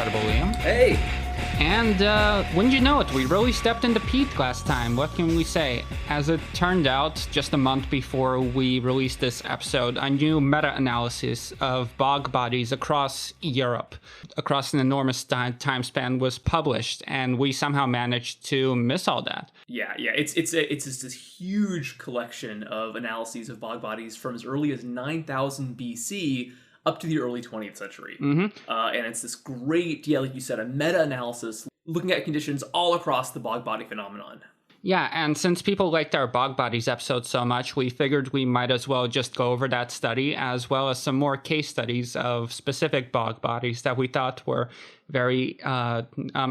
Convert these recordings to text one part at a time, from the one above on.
incredible Liam. Hey! And wouldn't you know it, we really stepped into peak last time. What can we say? As it turned out, just a month before we released this episode, a new meta-analysis of bog bodies across Europe, across an enormous time span, was published, and we somehow managed to miss all that. Yeah, it's this huge collection of analyses of bog bodies from as early as 9000 BC up to the early 20th century. And it's this great, like you said, a meta-analysis looking at conditions all across the bog body phenomenon. Yeah, and since people liked our bog bodies episode so much, we figured we might as well just go over that study, as well as some more case studies of specific bog bodies that we thought were very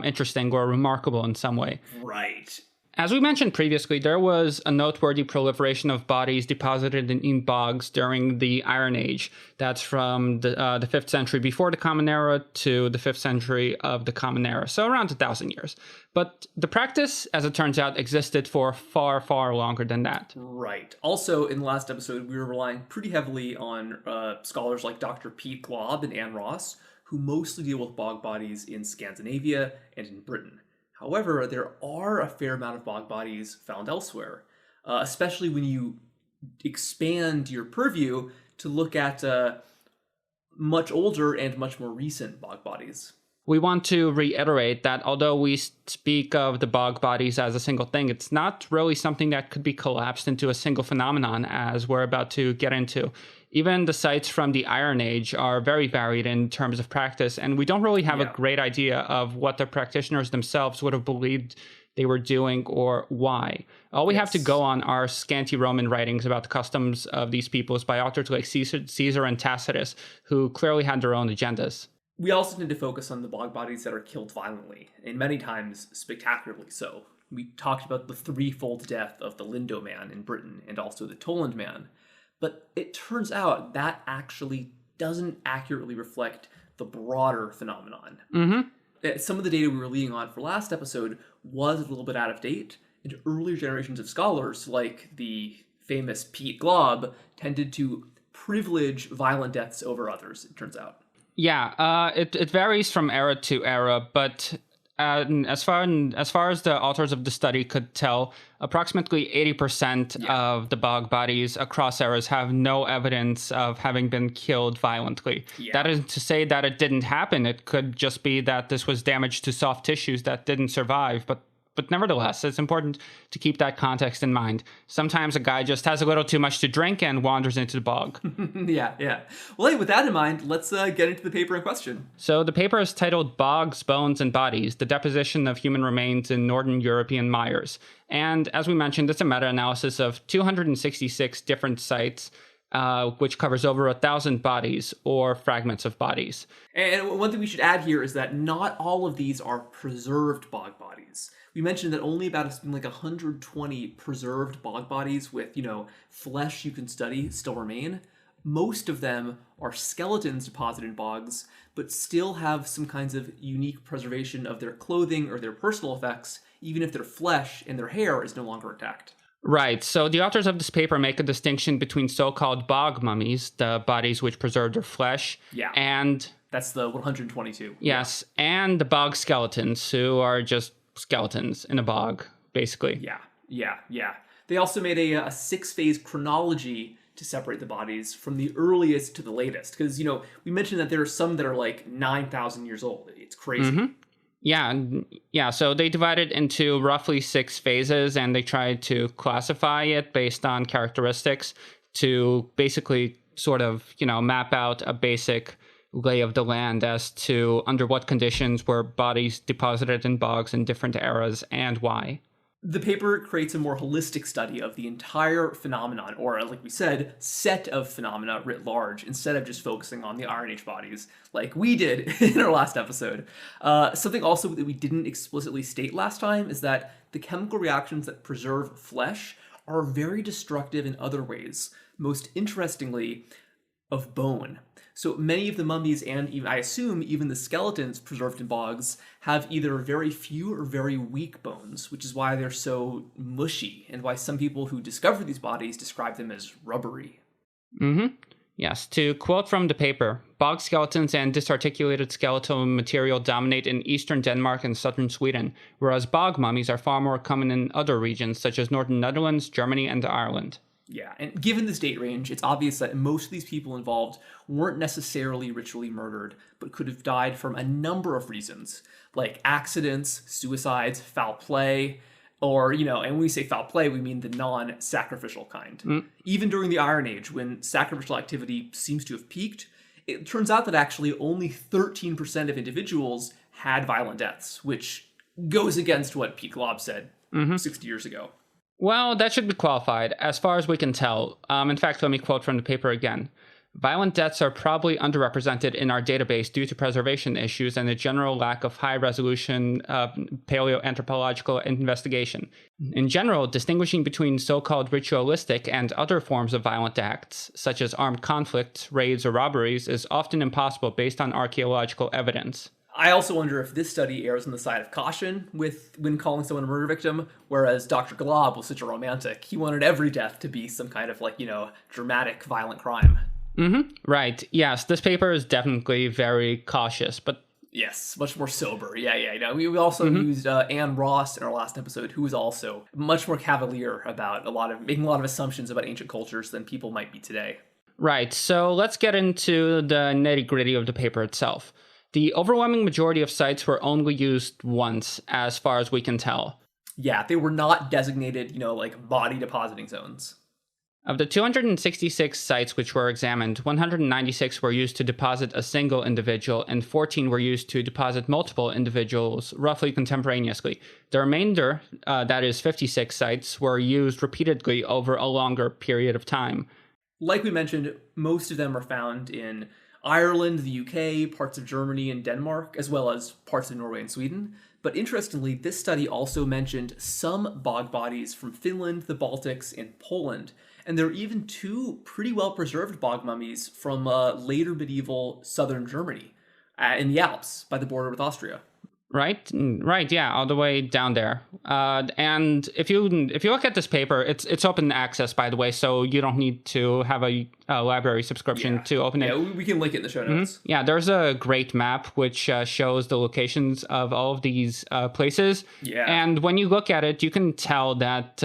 interesting or remarkable in some way. Right. As we mentioned previously, there was a noteworthy proliferation of bodies deposited in bogs during the Iron Age. That's from the 5th century before the Common Era to the 5th century of the Common Era, so around 1,000 years. But the practice, as it turns out, existed for far, far longer than that. Right. Also, in the last episode, we were relying pretty heavily on scholars like Dr. Pete Glaub and Anne Ross, who mostly deal with bog bodies in Scandinavia and in Britain. However, there are a fair amount of bog bodies found elsewhere, especially when you expand your purview to look at much older and much more recent bog bodies. We want to reiterate that although we speak of the bog bodies as a single thing, it's not really something that could be collapsed into a single phenomenon, as we're about to get into. Even the sites from the Iron Age are very varied in terms of practice, and we don't really have a great idea of what the practitioners themselves would have believed they were doing or why. All we have to go on are scanty Roman writings about the customs of these peoples by authors like Caesar and Tacitus, who clearly had their own agendas. We also need to focus on the bog bodies that are killed violently, and many times spectacularly so. We talked about the threefold death of the Lindo man in Britain and also the Toland man. But it turns out that actually doesn't accurately reflect the broader phenomenon. Some of the data we were leaning on for last episode was a little bit out of date, and earlier generations of scholars, like the famous Pete Glaub, tended to privilege violent deaths over others, it turns out. Yeah, it varies from era to era, but as far as the authors of the study could tell, approximately 80% of the bog bodies across eras have no evidence of having been killed violently. That isn't to say that it didn't happen. It could just be that this was damage to soft tissues that didn't survive, but nevertheless, it's important to keep that context in mind. Sometimes a guy just has a little too much to drink and wanders into the bog. Yeah. Well, hey, with that in mind, let's get into the paper in question. So the paper is titled Bogs, Bones, and Bodies, the Deposition of Human Remains in Northern European Mires. And as we mentioned, it's a meta-analysis of 266 different sites, which covers over 1,000 bodies or fragments of bodies. And one thing we should add here is that not all of these are preserved bog bodies. We mentioned that only about something like 120 preserved bog bodies with, flesh you can study still remain. Most of them are skeletons deposited in bogs, but still have some kinds of unique preservation of their clothing or their personal effects, even if their flesh and their hair is no longer intact. Right, so the authors of this paper make a distinction between so-called bog mummies, the bodies which preserve their flesh, and... That's the 122. Yes, and the bog skeletons, who are just skeletons in a bog, basically. Yeah. They also made a 6-phase chronology to separate the bodies from the earliest to the latest, because, we mentioned that there are some that are like 9,000 years old. It's crazy. Yeah, so they divided into roughly 6 phases, and they tried to classify it based on characteristics to basically sort of, map out a basic lay of the land as to under what conditions were bodies deposited in bogs in different eras and why. The paper creates a more holistic study of the entire phenomenon, or like we said, set of phenomena writ large, instead of just focusing on the Iron Age bodies, like we did in our last episode. Something also that we didn't explicitly state last time is that the chemical reactions that preserve flesh are very destructive in other ways, most interestingly, of bone. So many of the mummies, and even, I assume even the skeletons preserved in bogs, have either very few or very weak bones, which is why they're so mushy, and why some people who discover these bodies describe them as rubbery. Yes, to quote from the paper, bog skeletons and disarticulated skeletal material dominate in eastern Denmark and southern Sweden, whereas bog mummies are far more common in other regions such as northern Netherlands, Germany, and Ireland. Yeah, and given this date range, it's obvious that most of these people involved weren't necessarily ritually murdered, but could have died from a number of reasons, like accidents, suicides, foul play, or, and when we say foul play, we mean the non-sacrificial kind. Even during the Iron Age, when sacrificial activity seems to have peaked, it turns out that actually only 13% of individuals had violent deaths, which goes against what Pete Glob said 60 years ago. Well, that should be qualified, as far as we can tell. In fact, let me quote from the paper again. Violent deaths are probably underrepresented in our database due to preservation issues and a general lack of high-resolution paleoanthropological investigation. In general, distinguishing between so-called ritualistic and other forms of violent acts, such as armed conflicts, raids, or robberies, is often impossible based on archaeological evidence. I also wonder if this study errs on the side of caution when calling someone a murder victim, whereas Dr. Glob was such a romantic. He wanted every death to be some kind of dramatic, violent crime. Right. Yes, this paper is definitely very cautious, but... Yes, much more sober. Yeah. We also used Anne Ross in our last episode, who was also much more cavalier about making a lot of assumptions about ancient cultures than people might be today. Right, so let's get into the nitty-gritty of the paper itself. The overwhelming majority of sites were only used once, as far as we can tell. Yeah, they were not designated, body depositing zones. Of the 266 sites which were examined, 196 were used to deposit a single individual, and 14 were used to deposit multiple individuals, roughly contemporaneously. The remainder, that is 56 sites, were used repeatedly over a longer period of time. Like we mentioned, most of them are found in Ireland, the UK, parts of Germany and Denmark, as well as parts of Norway and Sweden. But interestingly, this study also mentioned some bog bodies from Finland, the Baltics, and Poland. And there are even two pretty well-preserved bog mummies from later medieval southern Germany, in the Alps, by the border with Austria. Right, yeah, all the way down there. And if you look at this paper, it's open access, by the way, so you don't need to have a library subscription to open it. Yeah, we can link it in the show notes. Yeah, there's a great map which shows the locations of all of these places. Yeah. And when you look at it, you can tell that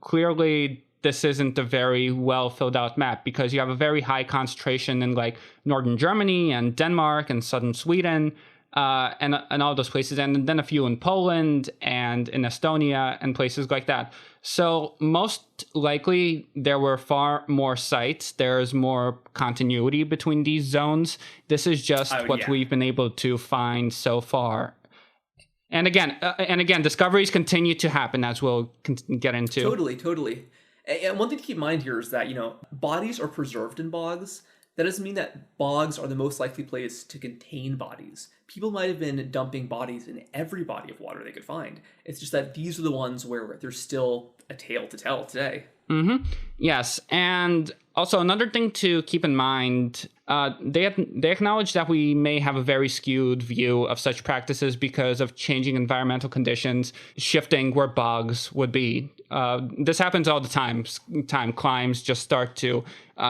clearly this isn't a very well filled out map, because you have a very high concentration in northern Germany and Denmark and southern Sweden. And all those places, and then a few in Poland and in Estonia and places like that. So most likely there were far more sites. There's more continuity between these zones. This is just what we've been able to find so far. And again, discoveries continue to happen, as we'll get into. Totally. And one thing to keep in mind here is that, bodies are preserved in bogs. That doesn't mean that bogs are the most likely place to contain bodies. People might have been dumping bodies in every body of water they could find. It's just that these are the ones where there's still a tale to tell today. Yes, and also another thing to keep in mind, they acknowledge that we may have a very skewed view of such practices because of changing environmental conditions, shifting where bogs would be. This happens all the time. Climbs just start to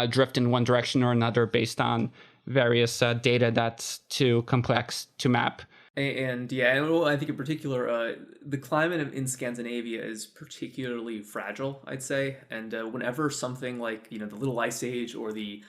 drift in one direction or another based on various data that's too complex to map. And I think in particular, the climate in Scandinavia is particularly fragile, I'd say. And whenever something like, the Little Ice Age or the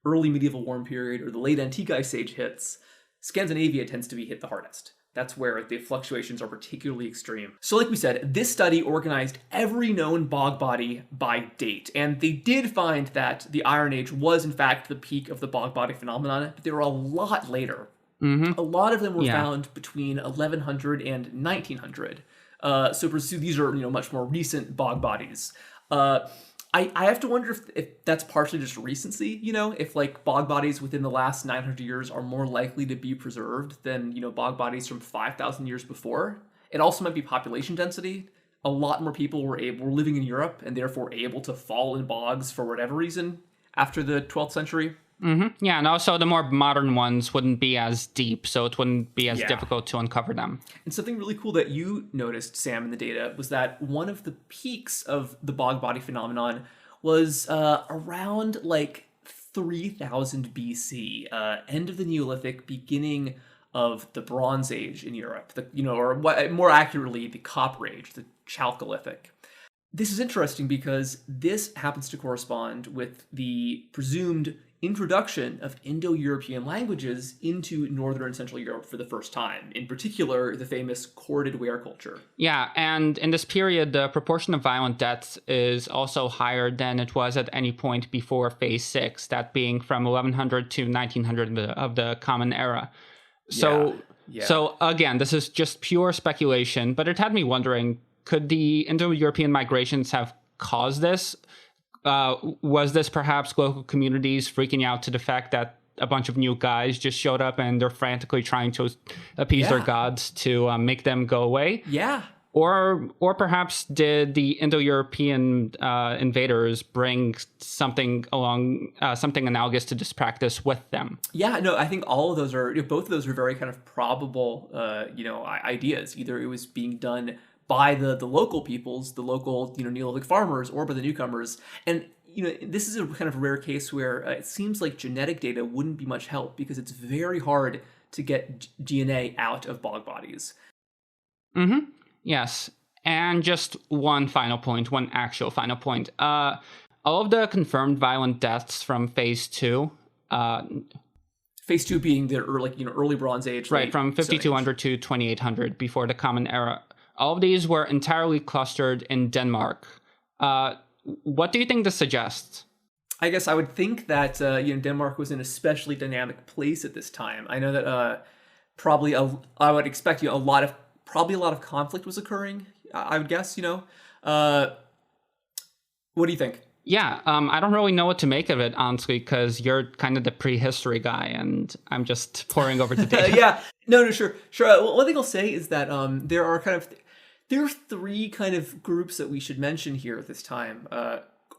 early medieval warm period or the late Antique Ice Age hits, Scandinavia tends to be hit the hardest. That's where the fluctuations are particularly extreme. So like we said, this study organized every known bog body by date. And they did find that the Iron Age was, in fact, the peak of the bog body phenomenon, but they were a lot later. A lot of them were found between 1100 and 1900. So these are much more recent bog bodies. I have to wonder if that's partially just recency, if bog bodies within the last 900 years are more likely to be preserved than, bog bodies from 5,000 years before. It also might be population density. A lot more people were living in Europe and therefore able to fall in bogs for whatever reason after the 12th century. Yeah, and also the more modern ones wouldn't be as deep, so it wouldn't be as difficult to uncover them. And something really cool that you noticed, Sam, in the data was that one of the peaks of the bog body phenomenon was around 3000 BC, end of the Neolithic, beginning of the Bronze Age in Europe, or more accurately, the Copper Age, the Chalcolithic. This is interesting because this happens to correspond with the presumed introduction of Indo-European languages into Northern and Central Europe for the first time, in particular, the famous corded ware culture. Yeah, and in this period, the proportion of violent deaths is also higher than it was at any point before Phase 6, that being from 1100 to 1900 of the Common Era. So again, this is just pure speculation, but it had me wondering, could the Indo-European migrations have caused this? Was this perhaps local communities freaking out to the fact that a bunch of new guys just showed up and they're frantically trying to appease their gods to make them go away? Yeah. Or perhaps did the Indo-European invaders bring something analogous to this practice with them? Yeah, no, I think all of those both of those are very kind of probable, ideas. Either it was being done by the local peoples, the local, Neolithic farmers, or by the newcomers. And, this is a kind of rare case where it seems like genetic data wouldn't be much help because it's very hard to get DNA out of bog bodies. Mm-hmm. Yes. And just one actual final point. All of the confirmed violent deaths from Phase 2... Phase 2 being the early Bronze Age. Right, from 5200 to 2800 before the Common Era. All of these were entirely clustered in Denmark. What do you think this suggests? I guess I would think that Denmark was in an especially dynamic place at this time. I know that I would expect a lot of conflict was occurring. I would guess. What do you think? Yeah, I don't really know what to make of it, honestly, because you're kind of the prehistory guy, and I'm just pouring over the data. Yeah, no, sure. Well, one thing I'll say is that there are three kind of groups that we should mention here at this time.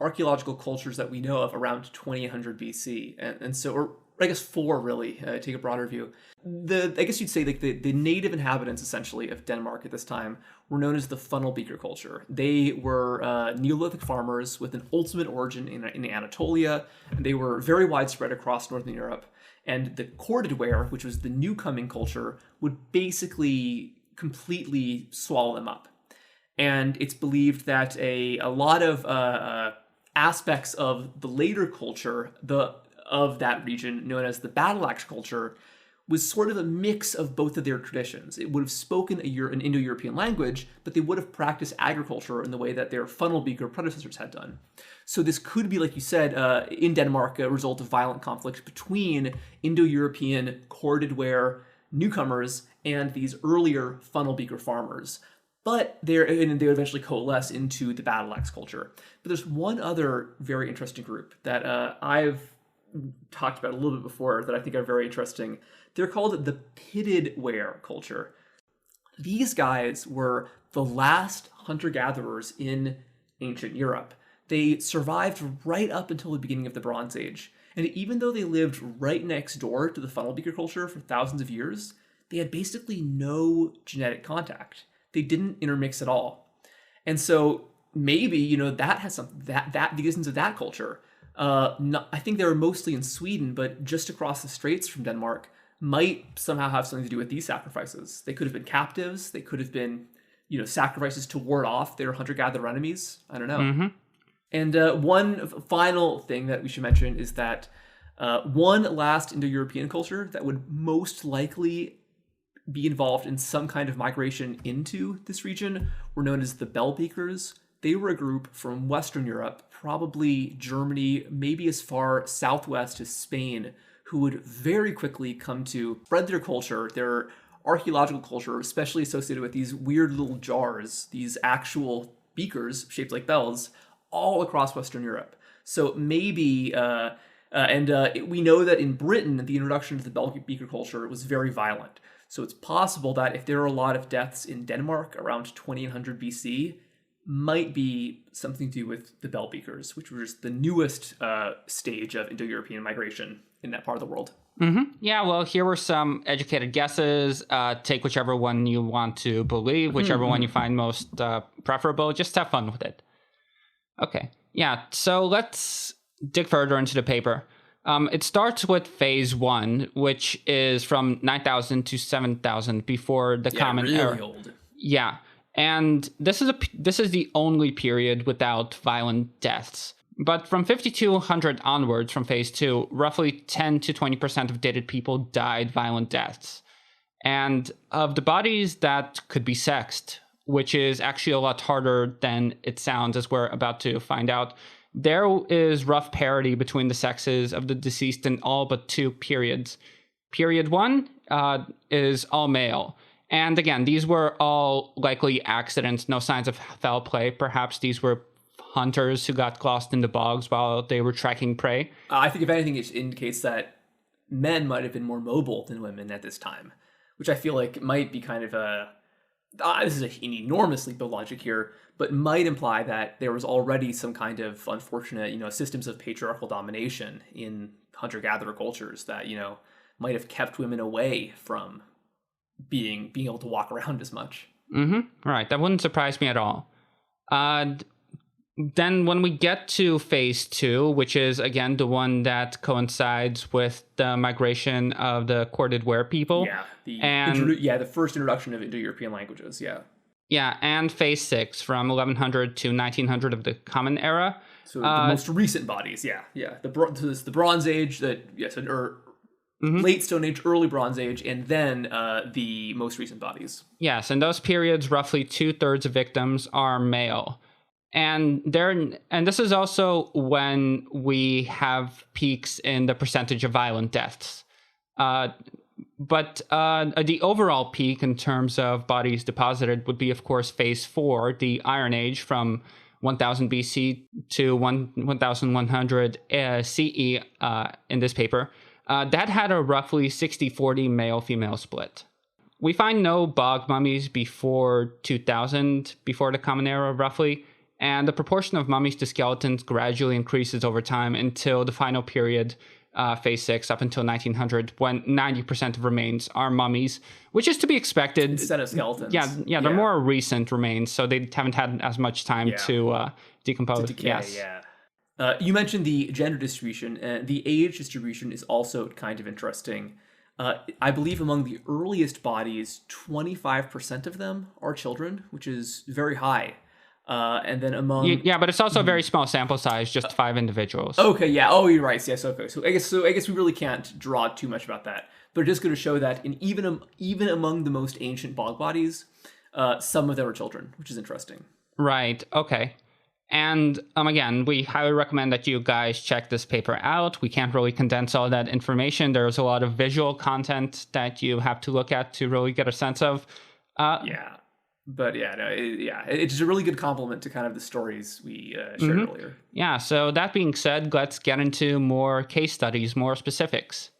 Archaeological cultures that we know of around 2800 BC, and so, or I guess four really. Take a broader view. I guess you'd say the native inhabitants essentially of Denmark at this time were known as the funnel beaker culture. They were Neolithic farmers with an ultimate origin in Anatolia, and they were very widespread across Northern Europe. And the corded ware, which was the newcoming culture, would basically completely swallow them up. And it's believed that a lot of aspects of the later culture of that region, known as the battle axe culture, was sort of a mix of both of their traditions. It would have spoken an Indo-European language, but they would have practiced agriculture in the way that their funnel beaker predecessors had done. So this could be, like you said, in Denmark, a result of violent conflict between Indo-European corded ware newcomers and these earlier funnel beaker farmers. But they would eventually coalesce into the battle axe culture. But there's one other very interesting group that I've talked about a little bit before that I think are very interesting. They're called the pitted ware culture. These guys were the last hunter-gatherers in ancient Europe. They survived right up until the beginning of the Bronze Age. And even though they lived right next door to the funnel beaker culture for thousands of years, they had basically no genetic contact. They didn't intermix at all. And so maybe, that has something, that the existence of that culture. I think they were mostly in Sweden, but just across the straits from Denmark, might somehow have something to do with these sacrifices. They could have been captives. They could have been, sacrifices to ward off their hunter-gatherer enemies. I don't know. Mm-hmm. And one final thing that we should mention is that one last Indo-European culture that would most likely be involved in some kind of migration into this region were known as the Bell Beakers. They were a group from Western Europe, probably Germany, maybe as far southwest as Spain, who would very quickly come to spread their culture, their archaeological culture, especially associated with these weird little jars, these actual beakers shaped like bells, all across Western Europe. So maybe, we know that in Britain, the introduction to the bell beaker culture was very violent. So it's possible that if there are a lot of deaths in Denmark around 2800 BC, might be something to do with the bell beakers, which was the newest stage of Indo-European migration in that part of the world. Mm-hmm. Yeah, well, here were some educated guesses. Take whichever one you want to believe, whichever one you find most preferable. Just have fun with it. Okay. Yeah, so let's dig further into the paper. It starts with phase 1, which is from 9,000 to 7,000 before the Common really Era. old. Yeah, and this is the only period without violent deaths. But from 5200 onwards, from phase 2, roughly 10 to 20% of dated people died violent deaths. And of the bodies that could be sexed, which is actually a lot harder than it sounds, as we're about to find out, there is rough parity between the sexes of the deceased in all but 2 periods. Period 1 is all male. And again, these were all likely accidents, no signs of foul play. Perhaps these were hunters who got lost in the bogs while they were tracking prey. I think, if anything, it indicates that men might have been more mobile than women at this time, which I feel like might be kind of this is an enormous leap of logic here, but might imply that there was already some kind of unfortunate, systems of patriarchal domination in hunter-gatherer cultures that, might have kept women away from being able to walk around as much. Right, that wouldn't surprise me at all. Then when we get to phase 2, which is, again, the one that coincides with the migration of the corded ware people. Yeah, the first introduction of Indo-European languages, yeah. Yeah, and phase 6, from 1100 to 1900 of the Common Era. So the most recent bodies, yeah. The Bronze Age, late Stone Age, early Bronze Age, and then the most recent bodies. Yes, in those periods, roughly 2/3 of victims are male. And this is also when we have peaks in the percentage of violent deaths. But the overall peak in terms of bodies deposited would be, of course, phase 4, the Iron Age, from 1000 BC to 1100 CE in this paper. That had a roughly 60-40 male-female split. We find no bog mummies before 2000, before the Common Era, roughly. And the proportion of mummies to skeletons gradually increases over time until the final period, phase 6, up until 1900, when 90% of remains are mummies, which is to be expected. Instead of skeletons. Yeah, they're more recent remains, so they haven't had as much time to decompose. To decay, yeah. You mentioned the gender distribution, and the age distribution is also kind of interesting. I believe among the earliest bodies, 25% of them are children, which is very high. And then among but it's also a very small sample size, just 5 individuals. Okay, yeah. Oh, you're right. Yes, okay. So I guess we really can't draw too much about that. But it is going to show that even among the most ancient bog bodies, some of them are children, which is interesting. Right. Okay. And again, we highly recommend that you guys check this paper out. We can't really condense all that information. There's a lot of visual content that you have to look at to really get a sense of. But it's a really good compliment to kind of the stories we shared earlier. Yeah, so that being said, let's get into more case studies, more specifics.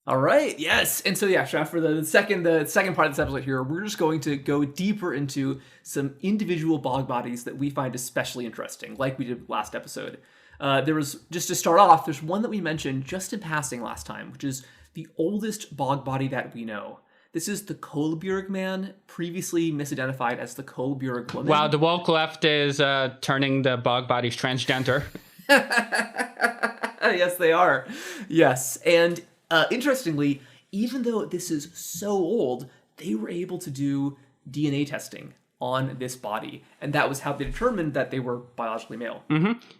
All right, yes. And so, Shaf, for the second part of this episode here, we're just going to go deeper into some individual bog bodies that we find especially interesting, like we did last episode. There was, just to start off, there's one that we mentioned just in passing last time, which is the oldest bog body that we know. This is the Kolbjorg man, previously misidentified as the Kolbjorg woman. Wow, the woke left is turning the bog bodies transgender. Yes, they are. Yes, and interestingly, even though this is so old, they were able to do DNA testing on this body, and that was how they determined that they were biologically male.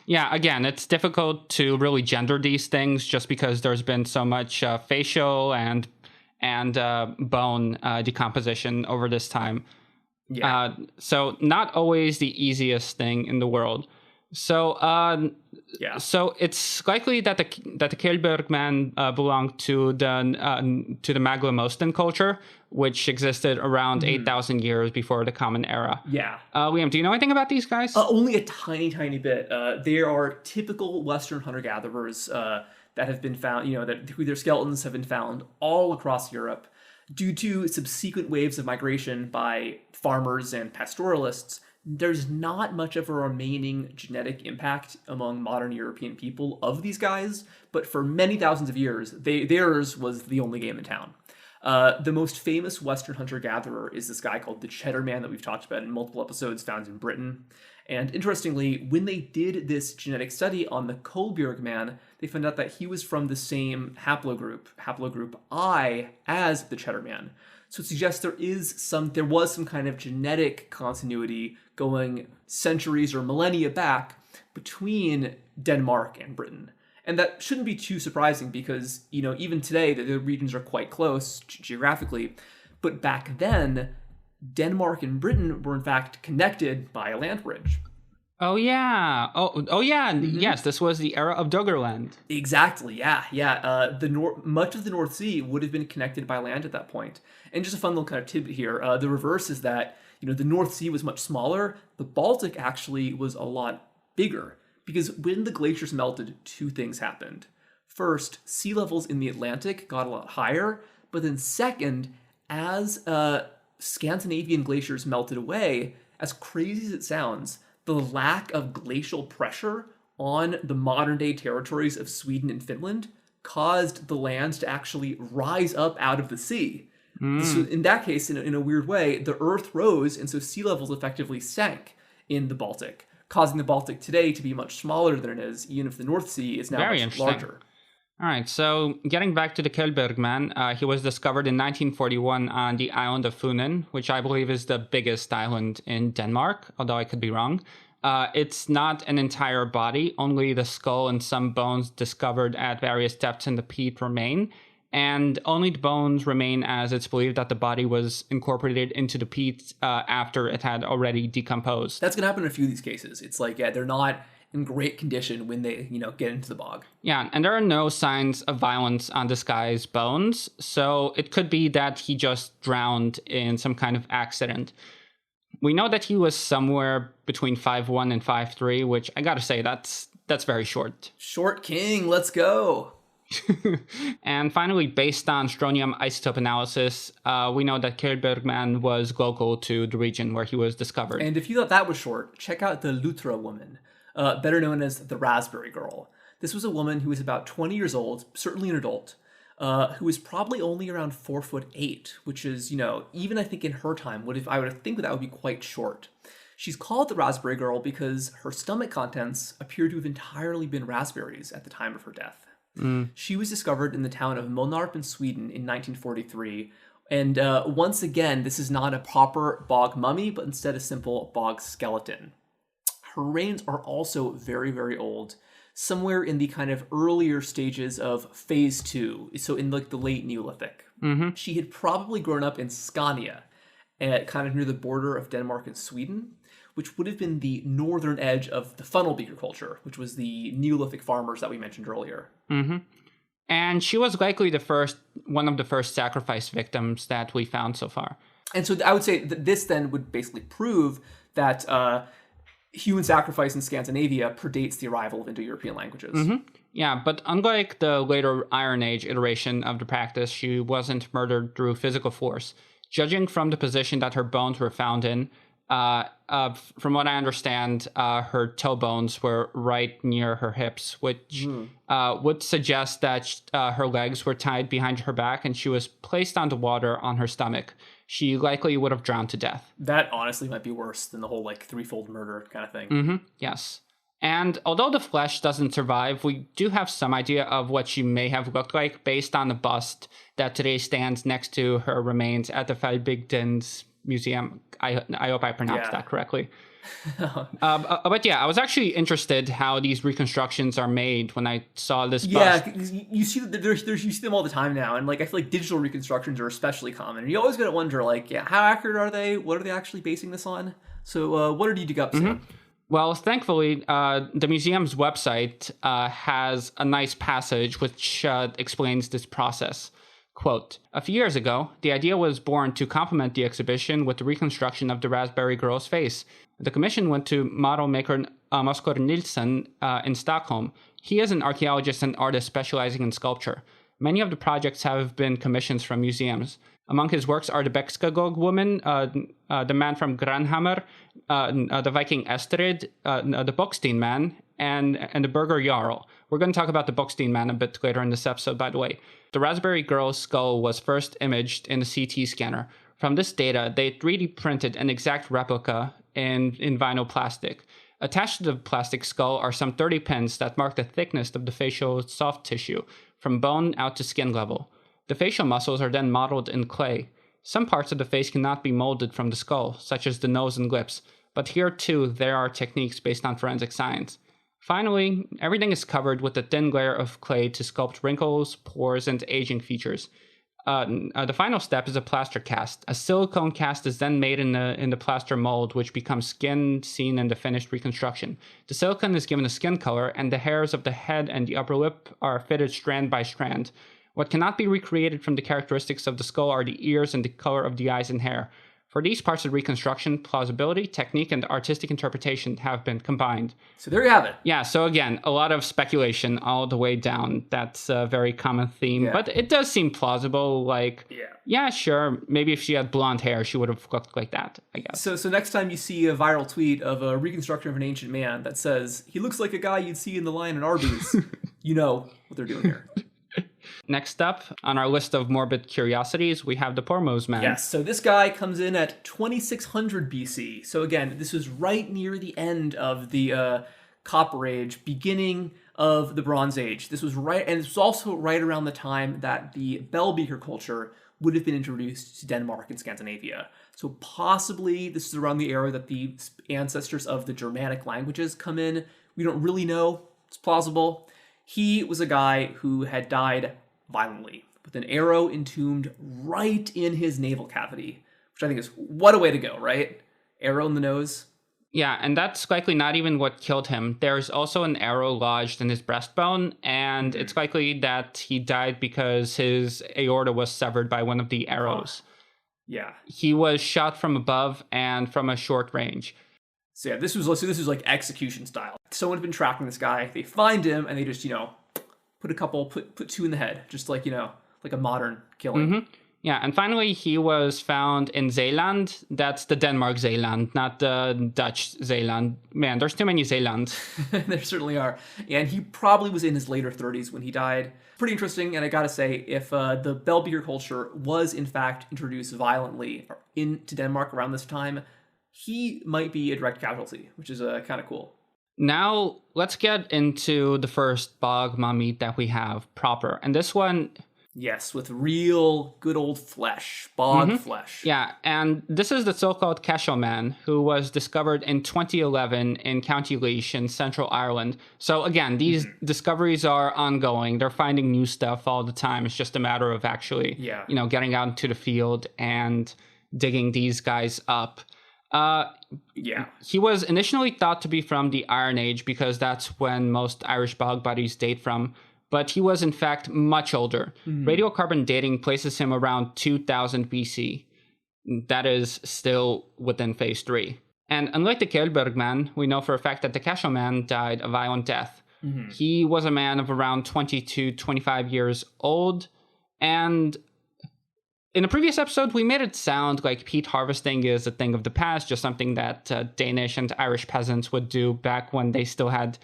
Yeah, again, it's difficult to really gender these things just because there's been so much facial and bone decomposition over this time. So not always the easiest thing in the world. So so it's likely that the Kelberg man belonged to the Maglemostan culture, which existed around 8,000 years before the Common Era. Yeah. Liam, do you know anything about these guys? Only a tiny bit. They are typical Western hunter-gatherers that have been found, who their skeletons have been found all across Europe. Due to subsequent waves of migration by farmers and pastoralists, there's not much of a remaining genetic impact among modern European people of these guys, but for many thousands of years, theirs was the only game in town. The most famous Western hunter-gatherer is this guy called the Cheddar Man that we've talked about in multiple episodes, found in Britain. And interestingly, when they did this genetic study on the Kolbjerg man, they found out that he was from the same haplogroup I, as the Cheddar man. So it suggests there was some kind of genetic continuity going centuries or millennia back between Denmark and Britain. And that shouldn't be too surprising because, even today the regions are quite close geographically. But back then, Denmark and Britain were in fact connected by a land bridge. Oh yeah. Oh yeah. Yes, this was the era of Doggerland. Exactly. Yeah. Much of the North Sea would have been connected by land at that point. And just a fun little kind of tidbit here: the reverse is that the North Sea was much smaller. The Baltic actually was a lot bigger because when the glaciers melted, two things happened. First, sea levels in the Atlantic got a lot higher, but then second, as Scandinavian glaciers melted away, as crazy as it sounds, the lack of glacial pressure on the modern-day territories of Sweden and Finland caused the lands to actually rise up out of the sea. So in that case, in a weird way, the Earth rose, and so sea levels effectively sank in the Baltic, causing the Baltic today to be much smaller than it is, even if the North Sea is now much larger. All right, so getting back to the Kolbjerg man, he was discovered in 1941 on the island of Funen, which I believe is the biggest island in Denmark, although I could be wrong. It's not an entire body, only the skull and some bones discovered at various depths in the peat remain, and only the bones remain as it's believed that the body was incorporated into the peat after it had already decomposed. That's going to happen in a few of these cases. It's like, they're not in great condition when they, get into the bog. Yeah, and there are no signs of violence on this guy's bones, so it could be that he just drowned in some kind of accident. We know that he was somewhere between 5'1" and 5'3", which I gotta say, that's very short. Short king, let's go! And finally, based on strontium isotope analysis, we know that Kolbjerg man was local to the region where he was discovered. And if you thought that was short, check out the Lutra woman, better known as the Raspberry Girl. This was a woman who was about 20 years old, certainly an adult, who was probably only around 4'8", which is, even I think in her time, I would think that would be quite short. She's called the Raspberry Girl because her stomach contents appear to have entirely been raspberries at the time of her death. She was discovered in the town of Monarp in Sweden in 1943. And once again, this is not a proper bog mummy, but instead a simple bog skeleton. Her remains are also very, very old, somewhere in the kind of earlier stages of phase 2, so in like the late Neolithic. She had probably grown up in Scania, kind of near the border of Denmark and Sweden, which would have been the northern edge of the funnel beaker culture, which was the Neolithic farmers that we mentioned earlier. And she was likely one of the first sacrifice victims that we found so far. And so I would say that this then would basically prove that human sacrifice in Scandinavia predates the arrival of Indo-European languages. Yeah, but unlike the later Iron Age iteration of the practice, she wasn't murdered through physical force. Judging from the position that her bones were found in, from what I understand, her toe bones were right near her hips, which would suggest that her legs were tied behind her back and she was placed onto water on her stomach. She likely would have drowned to death. That honestly might be worse than the whole threefold murder kind of thing. Yes. And although the flesh doesn't survive, we do have some idea of what she may have looked like based on the bust that today stands next to her remains at the Falbygdens Museum. I hope I pronounced that correctly. But yeah, I was actually interested how these reconstructions are made when I saw this bust. Yeah, you see that you see them all the time now, and I feel like digital reconstructions are especially common. And you always gotta wonder, how accurate are they? What are they actually basing this on? So, what did you dig up, Sam? Well, thankfully, the museum's website has a nice passage which explains this process. Quote, a few years ago, the idea was born to complement the exhibition with the reconstruction of the Raspberry Girl's face. The commission went to model maker Oskar Nilsson in Stockholm. He is an archaeologist and artist specializing in sculpture. Many of the projects have been commissions from museums. Among his works are the Bekskagog woman, the man from Granhammer, the Viking Estrid, the Bokstein man, and the Burger Jarl. We're going to talk about the Bokstein man a bit later in this episode, by the way. The Raspberry Girl's skull was first imaged in a CT scanner. From this data, they 3D printed an exact replica in vinyl plastic. Attached to the plastic skull are some 30 pins that mark the thickness of the facial soft tissue, from bone out to skin level. The facial muscles are then modeled in clay. Some parts of the face cannot be molded from the skull, such as the nose and lips, but here too there are techniques based on forensic science. Finally, everything is covered with a thin layer of clay to sculpt wrinkles, pores, and aging features. The final step is a plaster cast. A silicone cast is then made in the plaster mold, which becomes skin seen in the finished reconstruction. The silicone is given a skin color, and the hairs of the head and the upper lip are fitted strand by strand. What cannot be recreated from the characteristics of the skull are the ears and the color of the eyes and hair. For these parts of reconstruction, plausibility, technique, and artistic interpretation have been combined. So there you have it. Yeah, so again, a lot of speculation all the way down. That's a very common theme, but it does seem plausible. Like, yeah, sure, maybe if she had blonde hair, she would have looked like that, I guess. So next time you see a viral tweet of a reconstruction of an ancient man that says, he looks like a guy you'd see in the line at Arby's, you know what they're doing here. Next up on our list of morbid curiosities, we have the Pormose Man. Yes, so this guy comes in at 2600 BC. So again, this was right near the end of the Copper Age, beginning of the Bronze Age. This was right, and this was also right around the time that the bell beaker culture would have been introduced to Denmark and Scandinavia. So possibly this is around the era that the ancestors of the Germanic languages come in. We don't really know. It's plausible. He was a guy who had died violently, with an arrow entombed right in his navel cavity, which I think is what a way to go, right? Arrow in the nose. Yeah, and that's likely not even what killed him. There's also an arrow lodged in his breastbone, and it's likely that he died because his aorta was severed by one of the arrows. Yeah. He was shot from above and from a short range. So yeah, this was like execution style. Someone had been tracking this guy. They find him, and they just, put two in the head, just like, like a modern killing. Mm-hmm. Yeah, and finally, he was found in Zeeland. That's the Denmark Zeeland, not the Dutch Zeeland. Man, there's too many Zeelands. There certainly are. And he probably was in his later 30s when he died. Pretty interesting, and I gotta say, if the bell beaker culture was in fact introduced violently into Denmark around this time, he might be a direct casualty, which is kind of cool. Now, let's get into the first bog mummy that we have proper. And this one... Yes, with real good old flesh, bog flesh. Yeah, and this is the so-called Cashel Man, who was discovered in 2011 in County Laois in Central Ireland. So again, these discoveries are ongoing. They're finding new stuff all the time. It's just a matter of actually, getting out into the field and digging these guys up. He was initially thought to be from the Iron Age because that's when most Irish bog bodies date from, but he was in fact much older. Radiocarbon dating places him around 2000 BC. That is still within phase 3. And unlike the Kjellberg Man, we know for a fact that the Cashel Man died a violent death. He was a man of around 20 to 25 years old, and in a previous episode, we made it sound like peat harvesting is a thing of the past, just something that Danish and Irish peasants would do back when they still had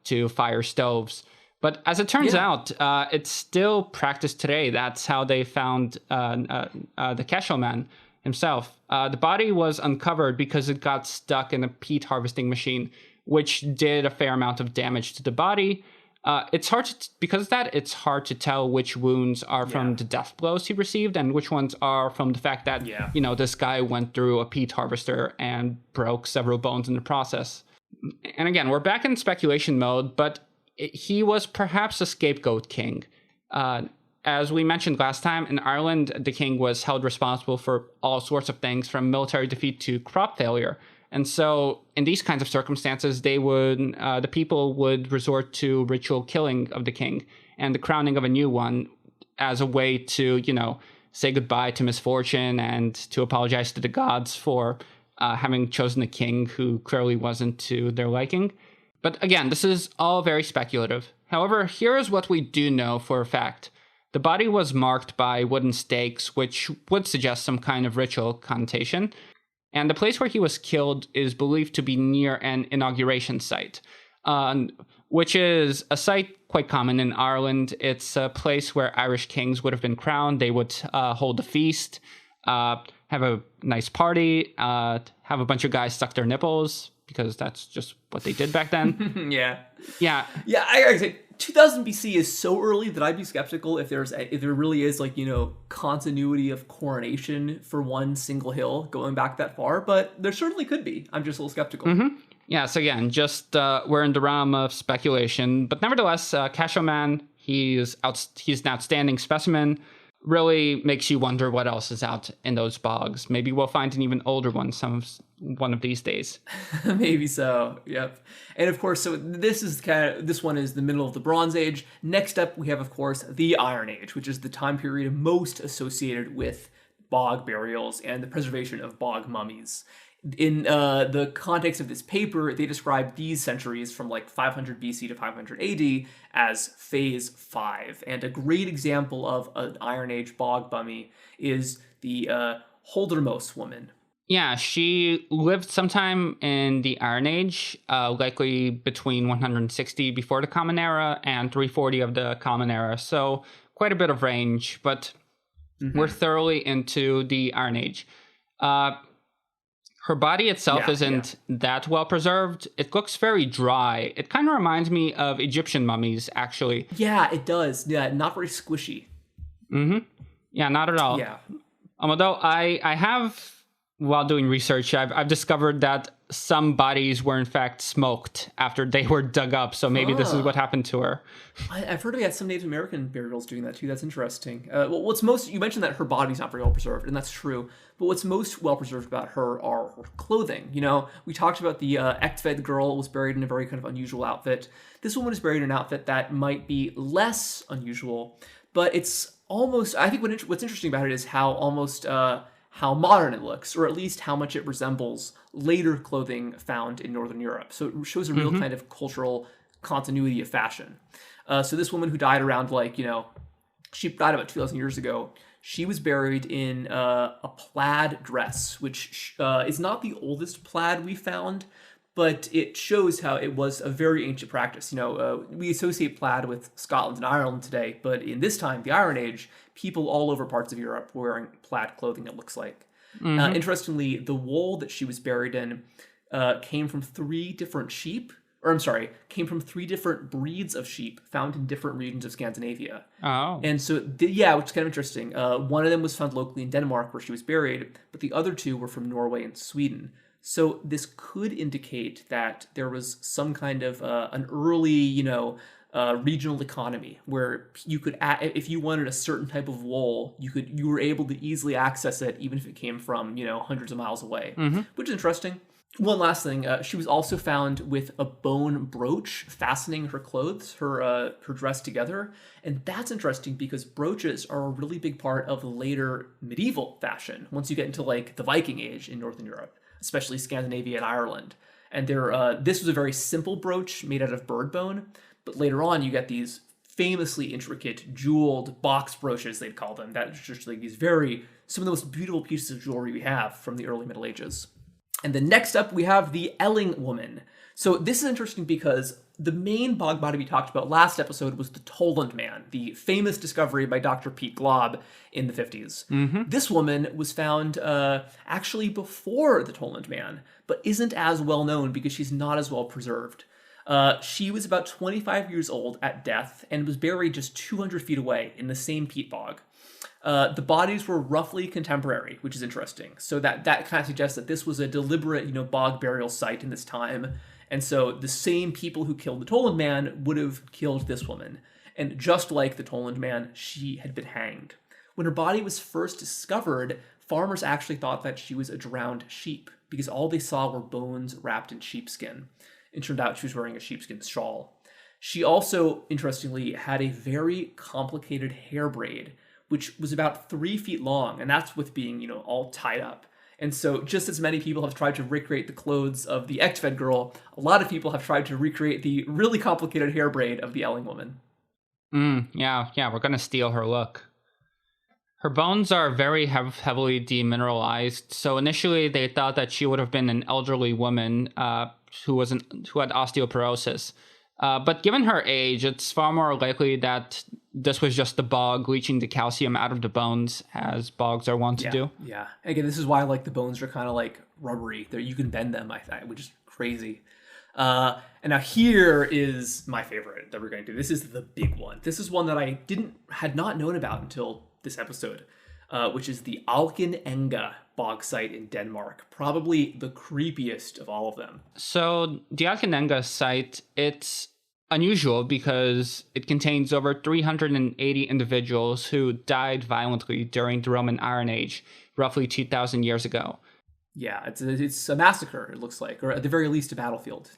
to fire stoves. But as it turns out, it's still practiced today. That's how they found the Cashel Man himself. The body was uncovered because it got stuck in a peat harvesting machine, which did a fair amount of damage to the body. It's hard to tell which wounds are from the death blows he received and which ones are from the fact that, this guy went through a peat harvester and broke several bones in the process. And again, we're back in speculation mode, but he was perhaps a scapegoat king. As we mentioned last time, in Ireland, the king was held responsible for all sorts of things, from military defeat to crop failure. And so in these kinds of circumstances, the people would resort to ritual killing of the king and the crowning of a new one as a way to, say goodbye to misfortune and to apologize to the gods for having chosen a king who clearly wasn't to their liking. But again, this is all very speculative. However, here is what we do know for a fact. The body was marked by wooden stakes, which would suggest some kind of ritual connotation. And the place where he was killed is believed to be near an inauguration site, which is a site quite common in Ireland. It's a place where Irish kings would have been crowned. They would hold a feast. have a nice party, have a bunch of guys suck their nipples, because that's just what they did back then. Yeah. Yeah. Yeah, I say 2000 BC is so early that I'd be skeptical if there really is like, continuity of coronation for one single hill going back that far, but there certainly could be. I'm just a little skeptical. Mm-hmm. Yeah, so again, just we're in the realm of speculation, but nevertheless, Cashoman, he's an outstanding specimen. Really makes you wonder what else is out in those bogs. Maybe we'll find an even older one one of these days. Maybe so. Yep. And of course, so this one is the middle of the Bronze Age. Next up, we have, of course, the Iron Age, which is the time period most associated with bog burials and the preservation of bog mummies. In the context of this paper, they describe these centuries from like 500 BC to 500 AD as Phase 5. And a great example of an Iron Age bog mummy is the Holdermos woman. Yeah, she lived sometime in the Iron Age, likely between 160 before the Common Era and 340 of the Common Era. So quite a bit of range, but we're thoroughly into the Iron Age. Her body itself isn't that well preserved. It looks very dry. It kind of reminds me of Egyptian mummies, actually. Yeah, it does. Yeah, not very squishy. Mm-hmm. Yeah, not at all. Yeah. Although I have, while doing research, I've discovered that some bodies were in fact smoked after they were dug up. So maybe this is what happened to her. I've heard of some Native American burials doing that too. That's interesting. Well, you mentioned that her body's not very well preserved, and that's true. But what's most well preserved about her are her clothing. We talked about the Ektved girl was buried in a very kind of unusual outfit. This woman is buried in an outfit that might be less unusual, but it's almost. I think what's interesting about it is how modern it looks, or at least how much it resembles later clothing found in Northern Europe. So it shows a real kind of cultural continuity of fashion. So this woman who died around she died about 2,000 years ago. She was buried in a plaid dress, which is not the oldest plaid we found, but it shows how it was a very ancient practice. We associate plaid with Scotland and Ireland today, but in this time, the Iron Age, people all over parts of Europe were wearing plaid clothing, it looks like. Interestingly, the wool that she was buried in came from three different breeds of sheep found in different regions of Scandinavia. Oh. And so, which is kind of interesting. One of them was found locally in Denmark, where she was buried, but the other two were from Norway and Sweden. So this could indicate that there was some kind of an early, regional economy where you could, if you wanted a certain type of wool, you were able to easily access it, even if it came from, hundreds of miles away, which is interesting. One last thing, she was also found with a bone brooch fastening her clothes, her dress together. And that's interesting because brooches are a really big part of later medieval fashion once you get into the Viking Age in Northern Europe, especially Scandinavia and Ireland. And this was a very simple brooch made out of bird bone, but later on you get these famously intricate jeweled box brooches, they'd call them. That's just some of the most beautiful pieces of jewelry we have from the early Middle Ages. And then next up, we have the Elling woman. So this is interesting because the main bog body we talked about last episode was the Toland man, the famous discovery by Dr. Pete Glob in the 50s. This woman was found actually before the Toland man, but isn't as well known because she's not as well preserved. She was about 25 years old at death and was buried just 200 feet away in the same peat bog. The bodies were roughly contemporary, which is interesting. So that kind of suggests that this was a deliberate, bog burial site in this time. And so the same people who killed the Toland man would have killed this woman. And just like the Toland man, she had been hanged. When her body was first discovered, farmers actually thought that she was a drowned sheep because all they saw were bones wrapped in sheepskin. It turned out she was wearing a sheepskin shawl. She also, interestingly, had a very complicated hair braid, which was about 3 feet long, and that's with being, all tied up. And so just as many people have tried to recreate the clothes of the Ektved girl, a lot of people have tried to recreate the really complicated hair braid of the Elling woman. Yeah, we're going to steal her look. Her bones are very heavily demineralized, so initially they thought that she would have been an elderly woman who had osteoporosis. But given her age, it's far more likely that this was just the bog leaching the calcium out of the bones, as bogs are wont to do. Yeah. Again, this is why like the bones are kind of like rubbery. You can bend them, which is crazy. And now here is my favorite that we're going to do. This is the big one. This is one that I had not known about until this episode, which is the Alken Enge bog site in Denmark. Probably the creepiest of all of them. So the Alken Enge site, it's unusual because it contains over 380 individuals who died violently during the Roman Iron Age, roughly 2,000 years ago. Yeah, it's a massacre, it looks like, or at the very least a battlefield.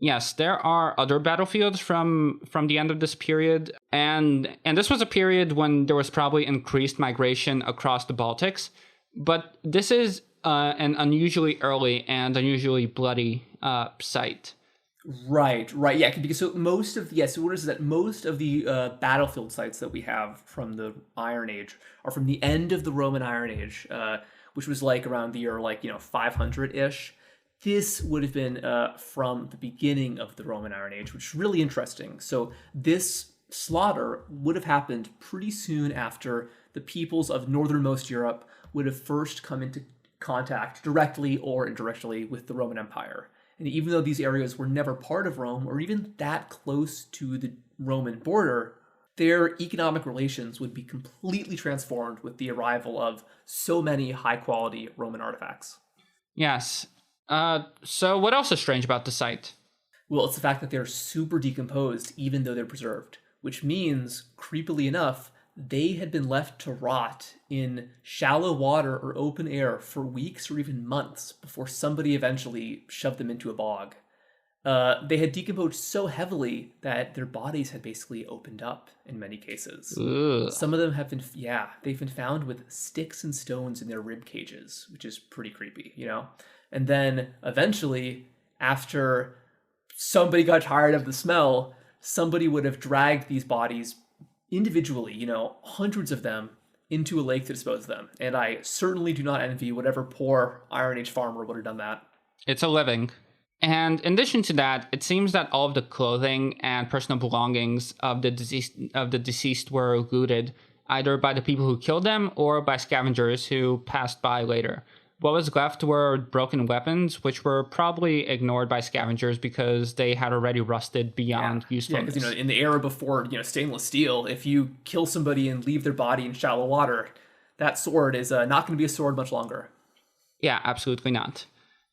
Yes, there are other battlefields from the end of this period, and this was a period when there was probably increased migration across the Baltics, but this is an unusually early and unusually bloody site. Right, yeah, because so most of the battlefield sites that we have from the Iron Age are from the end of the Roman Iron Age, which was like around the year 500-ish. This would have been from the beginning of the Roman Iron Age, which is really interesting. So this slaughter would have happened pretty soon after the peoples of northernmost Europe would have first come into contact directly or indirectly with the Roman Empire. And even though these areas were never part of Rome or even that close to the Roman border, their economic relations would be completely transformed with the arrival of so many high-quality Roman artifacts. Yes. So what else is strange about the site? Well, it's the fact that they're super decomposed even though they're preserved, which means, creepily enough, they had been left to rot in shallow water or open air for weeks or even months before somebody eventually shoved them into a bog. They had decomposed so heavily that their bodies had basically opened up in many cases. Ugh. Some of them have been, they've been found with sticks and stones in their rib cages, which is pretty creepy, And then eventually, after somebody got tired of the smell, somebody would have dragged these bodies individually, hundreds of them, into a lake to dispose of them. And I certainly do not envy whatever poor Iron Age farmer would have done that. It's a living. And in addition to that, it seems that all of the clothing and personal belongings of the deceased were looted, either by the people who killed them or by scavengers who passed by later. What was left were broken weapons, which were probably ignored by scavengers because they had already rusted beyond usefulness. Yeah, because in the era before stainless steel, if you kill somebody and leave their body in shallow water, that sword is not going to be a sword much longer. Yeah, absolutely not.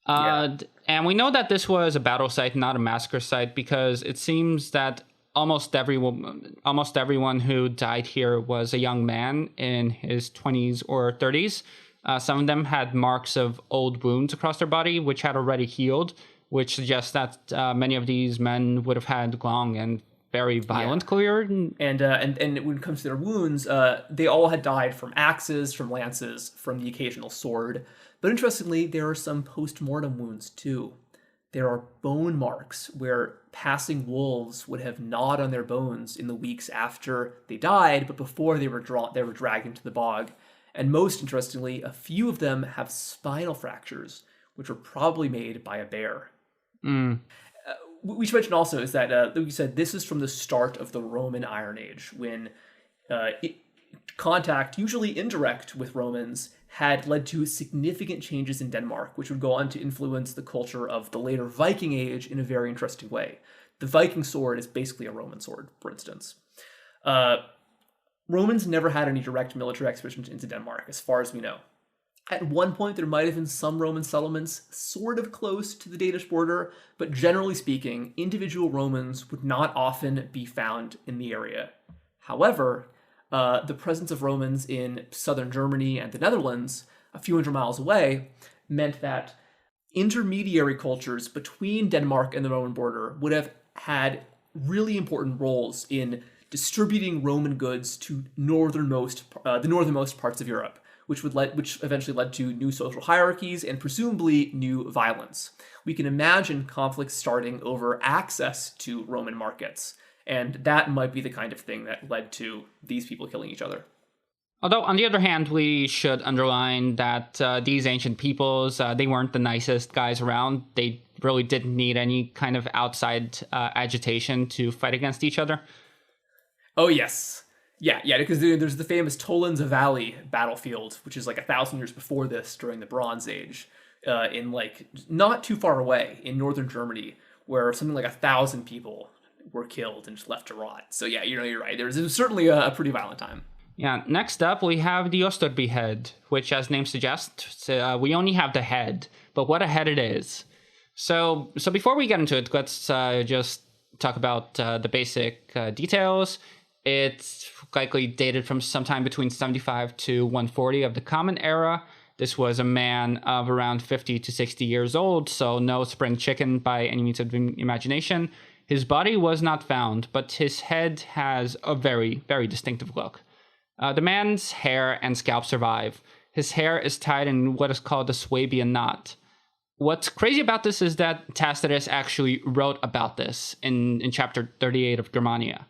And we know that this was a battle site, not a massacre site, because it seems that almost everyone who died here was a young man in his 20s or 30s. Some of them had marks of old wounds across their body, which had already healed, which suggests that many of these men would have had long and very violent career. And when it comes to their wounds, they all had died from axes, from lances, from the occasional sword. But interestingly, there are some post-mortem wounds too. There are bone marks where passing wolves would have gnawed on their bones in the weeks after they died, but before they were dragged into the bog. And most interestingly, a few of them have spinal fractures, which were probably made by a bear. We should mention also is that, like we said, this is from the start of the Roman Iron Age, when contact, usually indirect, with Romans had led to significant changes in Denmark, which would go on to influence the culture of the later Viking Age in a very interesting way. The Viking sword is basically a Roman sword, for instance. Romans never had any direct military expeditions into Denmark, as far as we know. At one point, there might have been some Roman settlements sort of close to the Danish border, but generally speaking, individual Romans would not often be found in the area. However, the presence of Romans in southern Germany and the Netherlands, a few hundred miles away, meant that intermediary cultures between Denmark and the Roman border would have had really important roles in distributing Roman goods to the northernmost parts of Europe, which eventually led to new social hierarchies and presumably new violence. We can imagine conflicts starting over access to Roman markets, and that might be the kind of thing that led to these people killing each other. Although, on the other hand, we should underline that these ancient peoples, they weren't the nicest guys around. They really didn't need any kind of outside agitation to fight against each other. Oh, yes. Yeah, because there's the famous Tolenza Valley battlefield, which is like 1,000 years before this, during the Bronze Age, in like not too far away in northern Germany, where something like 1,000 people were killed and just left to rot. So yeah, you're right. It was certainly a pretty violent time. Yeah, next up we have the Osterby head, which, as name suggests, we only have the head, but what a head it is. So before we get into it, let's just talk about the basic details. It's likely dated from sometime between 75 to 140 of the Common Era. This was a man of around 50 to 60 years old, so no spring chicken by any means of the imagination. His body was not found, but his head has a very, very distinctive look. The man's hair and scalp survive. His hair is tied in what is called a Swabian knot. What's crazy about this is that Tacitus actually wrote about this in chapter 38 of Germania.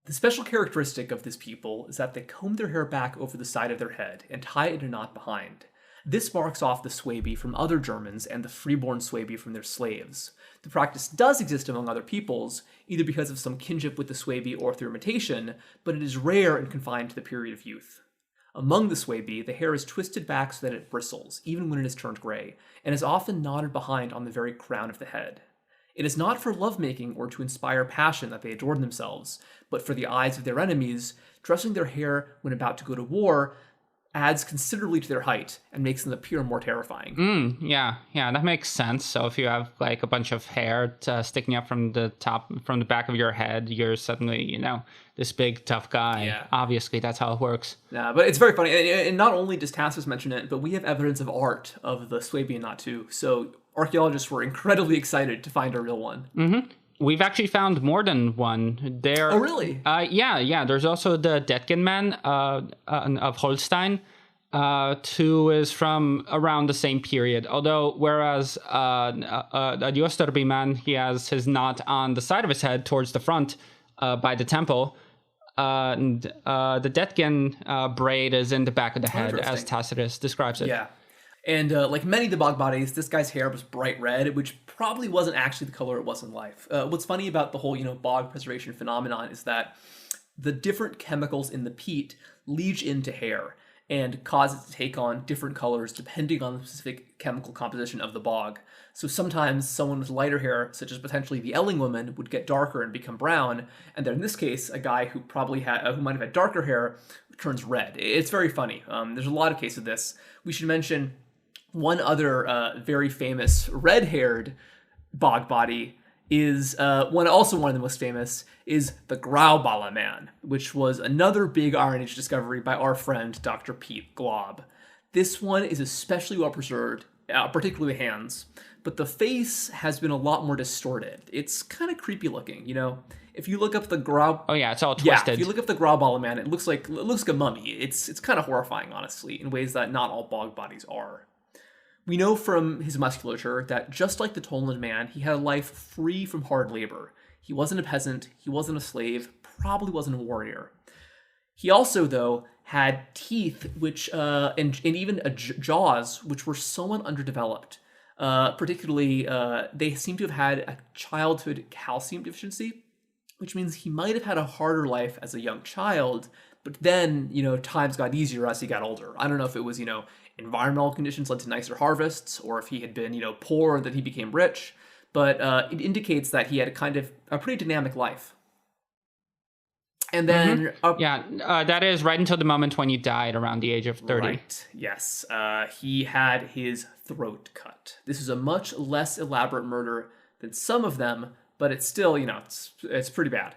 The special characteristic of this people is that they comb their hair back over the side of their head and tie it in a knot behind. This marks off the Swabi from other Germans and the freeborn Swabi from their slaves. The practice does exist among other peoples, either because of some kinship with the Swabi or through imitation, but it is rare and confined to the period of youth. Among the Swabi, the hair is twisted back so that it bristles, even when it is turned gray, and is often knotted behind on the very crown of the head. It is not for lovemaking or to inspire passion that they adorn themselves, but for the eyes of their enemies. Dressing their hair when about to go to war adds considerably to their height and makes them appear more terrifying. Yeah, that makes sense. So if you have like a bunch of hair sticking up from the back of your head, you're suddenly, this big tough guy. Yeah. Obviously, that's how it works. Yeah, but it's very funny. And not only does Tacitus mention it, but we have evidence of art of the Swabian knot too. So archaeologists were incredibly excited to find a real one. Mm-hmm. We've actually found more than one. Oh, really? Yeah. There's also the Detgen man of Holstein, who is from around the same period. Although, whereas the Osterby man, he has his knot on the side of his head towards the front by the temple. And the Detgen braid is in the back of the head, as Tacitus describes it. Yeah. And like many of the bog bodies, this guy's hair was bright red, which probably wasn't actually the color it was in life. What's funny about the whole, bog preservation phenomenon is that the different chemicals in the peat leach into hair and cause it to take on different colors depending on the specific chemical composition of the bog. So sometimes someone with lighter hair, such as potentially the Elling woman, would get darker and become brown, and then in this case, a guy who who might have had darker hair turns red. It's very funny. There's a lot of cases of this. We should mention one other very famous red-haired bog body is one of the most famous is the Graubala man, which was another big Iron Age discovery by our friend Dr. Pete Glob. This one is especially well preserved, particularly the hands, but the face has been a lot more distorted. It's kind of creepy looking, If you look up the oh yeah, it's all twisted. Yeah, if you look up the Graubala man, it looks like a mummy. It's kind of horrifying, honestly, in ways that not all bog bodies are. We know from his musculature that just like the Toland man, he had a life free from hard labor. He wasn't a peasant, he wasn't a slave, probably wasn't a warrior. He also, though, had teeth which and even jaws which were somewhat underdeveloped. Particularly, they seem to have had a childhood calcium deficiency, which means he might have had a harder life as a young child, but then, times got easier as he got older. I don't know if it was, environmental conditions led to nicer harvests, or if he had been, poor and then he became rich, but it indicates that he had a pretty dynamic life. And then... that is right until the moment when he died around the age of 30. Right, yes. He had his throat cut. This is a much less elaborate murder than some of them, but it's still, it's pretty bad.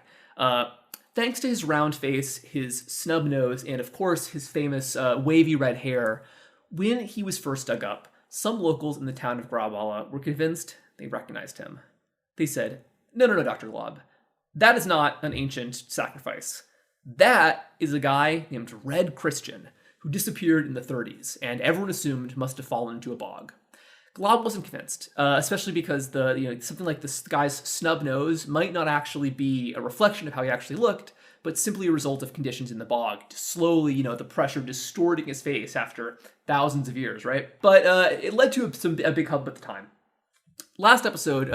Thanks to his round face, his snub nose, and of course his famous wavy red hair, when he was first dug up, some locals in the town of Graubala were convinced they recognized him. They said, No, Dr. Glob. That is not an ancient sacrifice. That is a guy named Red Christian, who disappeared in the 30s, and everyone assumed must have fallen into a bog. Glob wasn't convinced, especially because something like this guy's snub nose might not actually be a reflection of how he actually looked, but simply a result of conditions in the bog, slowly, the pressure distorting his face after thousands of years, right? But it led to a big hubbub at the time. Last episode,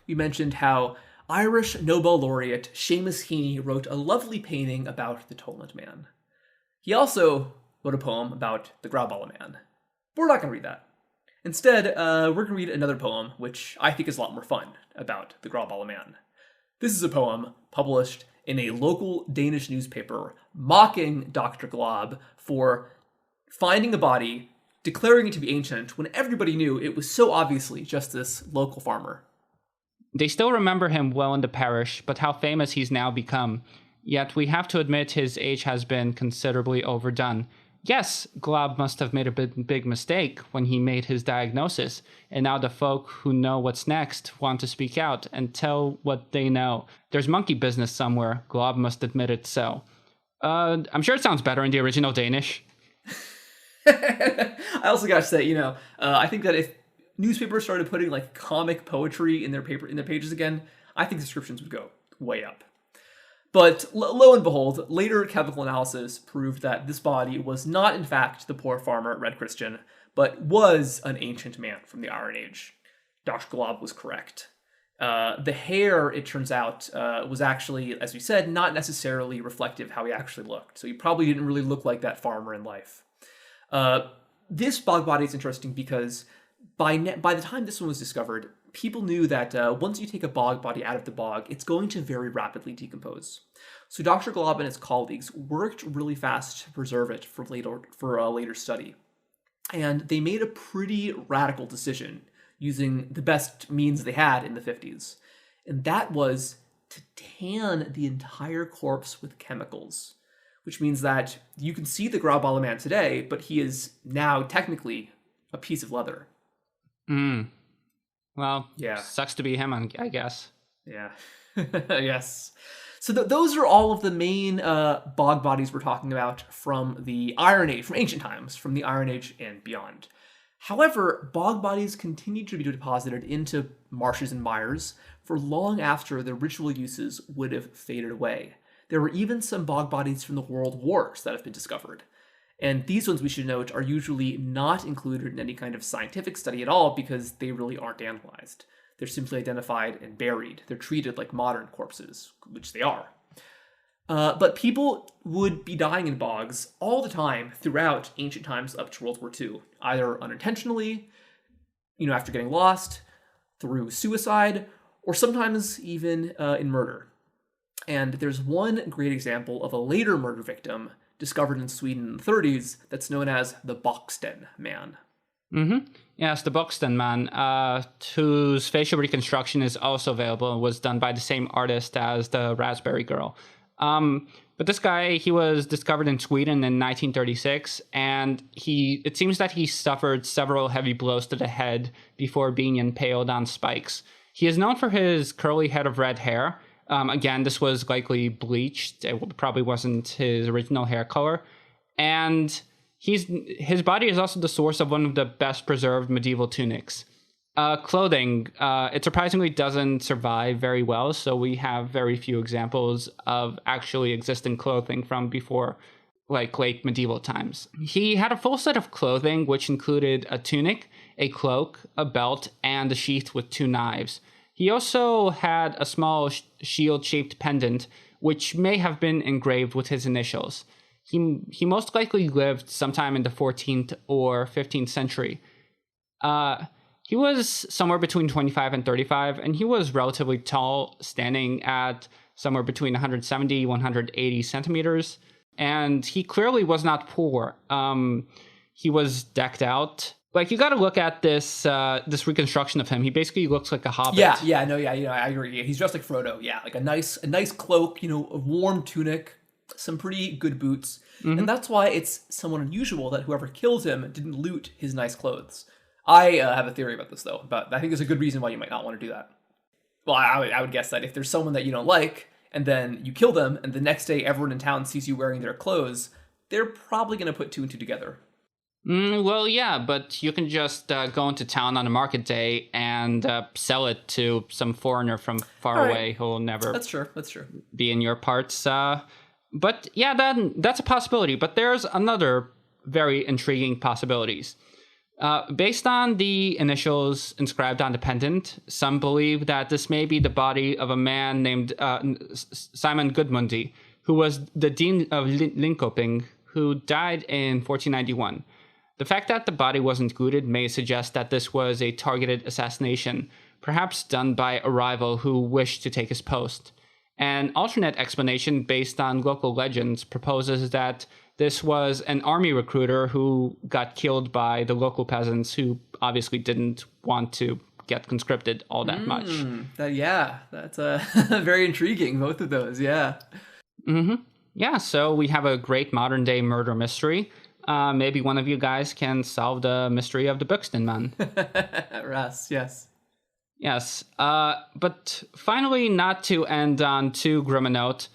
we mentioned how Irish Nobel laureate Seamus Heaney wrote a lovely painting about the Toland Man. He also wrote a poem about the Grauballe Man. But we're not going to read that. Instead, we're going to read another poem, which I think is a lot more fun, about the Grauballe Man. This is a poem published in a local Danish newspaper mocking Dr. Glob for finding a body, declaring it to be ancient, when everybody knew it was so obviously just this local farmer. They still remember him well in the parish, but how famous he's now become. Yet we have to admit his age has been considerably overdone. Yes, Glob must have made a big mistake when he made his diagnosis, and now the folk who know what's next want to speak out and tell what they know. There's monkey business somewhere. Glob must admit it so. I'm sure it sounds better in the original Danish. I also gotta say, I think that if newspapers started putting like comic poetry in their pages again, I think subscriptions would go way up. But lo and behold, later chemical analysis proved that this body was not in fact the poor farmer Red Christian, but was an ancient man from the Iron Age. Dr. Glob was correct. The hair, it turns out, was actually, as we said, not necessarily reflective of how he actually looked. So he probably didn't really look like that farmer in life. This bog body is interesting because by the time this one was discovered, people knew that once you take a bog body out of the bog, it's going to very rapidly decompose. So Dr. Glob and his colleagues worked really fast to preserve it for later study. And they made a pretty radical decision using the best means they had in the 50s. And that was to tan the entire corpse with chemicals, which means that you can see the Grauballe Man today, but he is now technically a piece of leather. Well, yeah, sucks to be him, I guess. Yeah. Yes. So those are all of the main bog bodies we're talking about from the Iron Age, from ancient times, from the Iron Age and beyond. However, bog bodies continued to be deposited into marshes and mires for long after their ritual uses would have faded away. There were even some bog bodies from the World Wars that have been discovered. And these ones, we should note, are usually not included in any kind of scientific study at all because they really aren't analyzed. They're simply identified and buried. They're treated like modern corpses, which they are. But people would be dying in bogs all the time throughout ancient times up to World War II, either unintentionally, after getting lost, through suicide, or sometimes even in murder. And there's one great example of a later murder victim discovered in Sweden in the 30s that's known as the Boxten Man. Yes, the Boxten Man, whose facial reconstruction is also available and was done by the same artist as the Raspberry Girl. But this guy, he was discovered in Sweden in 1936, and it seems that he suffered several heavy blows to the head before being impaled on spikes. He is known for his curly head of red hair. Again, this was likely bleached. It probably wasn't his original hair color. And his body is also the source of one of the best preserved medieval tunics. Clothing, it surprisingly doesn't survive very well, so we have very few examples of actually existing clothing from before, like late medieval times. He had a full set of clothing, which included a tunic, a cloak, a belt, and a sheath with 2 knives. He also had a small shield-shaped pendant, which may have been engraved with his initials. He most likely lived sometime in the 14th or 15th century. He was somewhere between 25 and 35, and he was relatively tall, standing at somewhere between 170, 180 centimeters. And he clearly was not poor. He was decked out. Like, you got to look at this reconstruction of him. He basically looks like a hobbit. I agree. Yeah, he's dressed like Frodo. Yeah, like a nice cloak, a warm tunic, some pretty good boots. Mm-hmm. And that's why it's somewhat unusual that whoever killed him didn't loot his nice clothes. I have a theory about this, though, but I think there's a good reason why you might not want to do that. Well, I would guess that if there's someone that you don't like, and then you kill them, and the next day everyone in town sees you wearing their clothes, they're probably going to put 2 and 2 together. Well, yeah, but you can just go into town on a market day and sell it to some foreigner from far All right. away who will never That's true. That's true. be in your parts. But yeah, that's a possibility. But there's another very intriguing possibilities. Based on the initials inscribed on the pendant, some believe that this may be the body of a man named Simon Gudmundi, who was the dean of Linkoping, who died in 1491. The fact that the body wasn't looted may suggest that this was a targeted assassination, perhaps done by a rival who wished to take his post. An alternate explanation based on local legends proposes that this was an army recruiter who got killed by the local peasants who obviously didn't want to get conscripted all that much. That's very intriguing, both of those, yeah. Yeah, so we have a great modern day murder mystery. Maybe one of you guys can solve the mystery of the Buxton man. Russ, yes. Yes, but finally, not to end on too grim a note,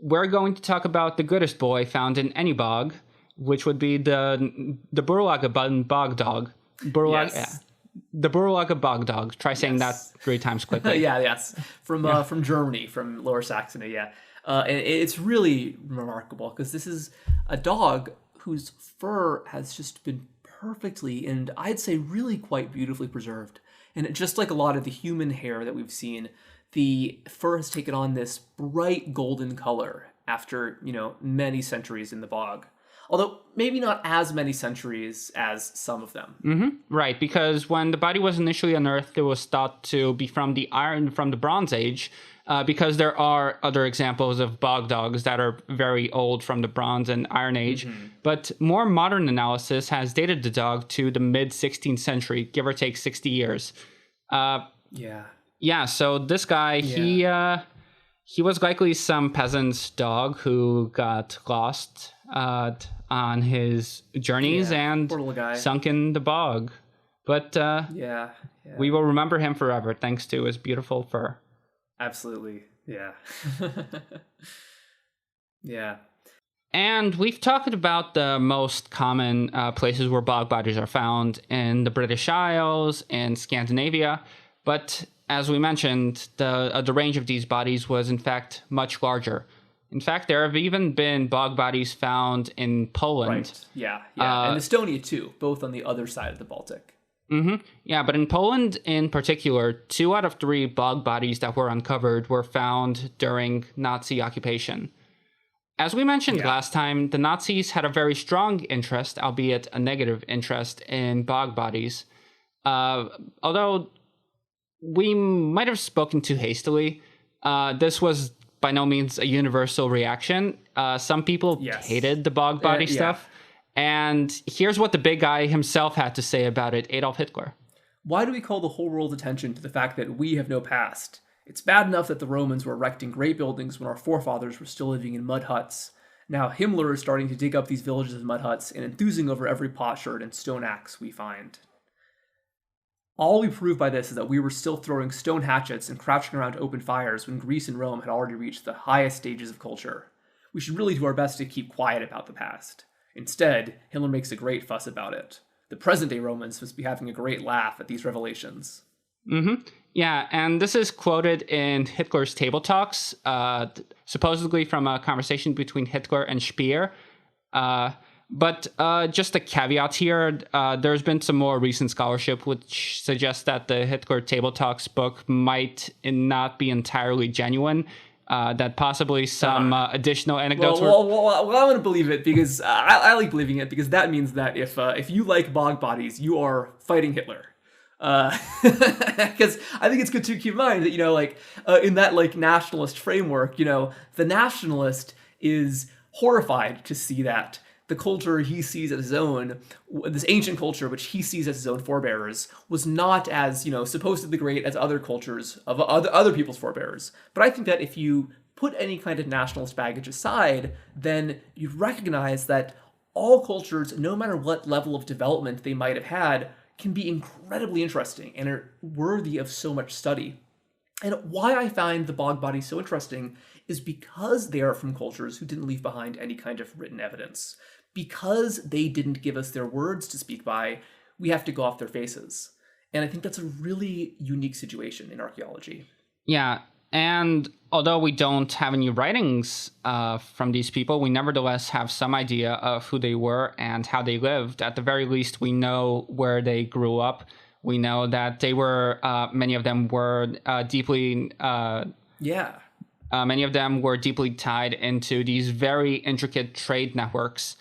we're going to talk about the goodest boy found in any bog, which would be the Burlaga bog dog. The Burlaga bog dog. Try saying that 3 times quickly. Yes. From Germany, from Lower Saxony, yeah. And it's really remarkable because this is a dog whose fur has just been perfectly and I'd say really quite beautifully preserved. And just like a lot of the human hair that we've seen, the fur has taken on this bright golden color after, many centuries in the bog. Although maybe not as many centuries as some of them. Right, because when the body was initially unearthed, it was thought to be from the Bronze Age, because there are other examples of bog dogs that are very old from the Bronze and Iron Age. But more modern analysis has dated the dog to the mid-16th century, give or take 60 years. Yeah, so this guy, he was likely some peasant's dog who got lost on his journeys and sunk in the bog. But we will remember him forever thanks to his beautiful fur. Absolutely, yeah. Yeah. And we've talked about the most common places where bog bodies are found in the British Isles and Scandinavia, but as we mentioned, the range of these bodies was in fact much larger. In fact, there have even been bog bodies found in Poland. Right, yeah. And Estonia too, both on the other side of the Baltic. Yeah, but in Poland in particular, 2 out of 3 bog bodies that were uncovered were found during Nazi occupation. As we mentioned last time, the Nazis had a very strong interest, albeit a negative interest, in bog bodies. Although we might have spoken too hastily, this was by no means a universal reaction. Some people hated the bog body stuff. And here's what the big guy himself had to say about it, Adolf Hitler. Why do we call the whole world's attention to the fact that we have no past? It's bad enough that the Romans were erecting great buildings when our forefathers were still living in mud huts. Now Himmler is starting to dig up these villages of mud huts and enthusing over every potsherd and stone axe we find. All we prove by this is that we were still throwing stone hatchets and crouching around open fires when Greece and Rome had already reached the highest stages of culture. We should really do our best to keep quiet about the past. Instead, Hitler makes a great fuss about it. The present-day Romans must be having a great laugh at these revelations. Yeah, and this is quoted in Hitler's Table Talks, supposedly from a conversation between Hitler and Speer. But just a caveat here, there's been some more recent scholarship which suggests that the Hitler Table Talks book might not be entirely genuine. That possibly some additional anecdotes well, I'm going to believe it because I like believing it because that means that if you like bog bodies, you are fighting Hitler. Because I think it's good to keep in mind that, in that nationalist framework, the nationalist is horrified to see that the culture he sees as his own, this ancient culture which he sees as his own forebearers, was not as, supposedly great as other cultures of other people's forebearers. But I think that if you put any kind of nationalist baggage aside, then you recognize that all cultures, no matter what level of development they might have had, can be incredibly interesting and are worthy of so much study. And why I find the bog bodies so interesting is because they are from cultures who didn't leave behind any kind of written evidence. because they didn't give us their words to speak by, we have to go off their faces. And I think that's a really unique situation in archaeology. Yeah, and although we don't have any writings from these people, we nevertheless have some idea of who they were and how they lived. At the very least, we know where they grew up. We know that they were, many of them were many of them were deeply tied into these very intricate trade networks.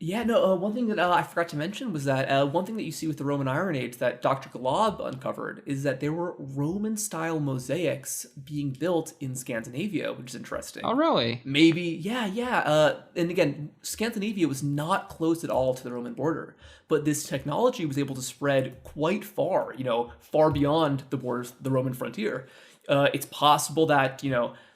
One thing that I forgot to mention was that one thing that you see with the Roman Iron Age that Dr. Gladio uncovered is that there were Roman-style mosaics being built in Scandinavia, which is interesting. Oh, really? Maybe, and again, Scandinavia was not close at all to the Roman border, but this technology was able to spread quite far, far beyond the borders, the Roman frontier. It's possible that,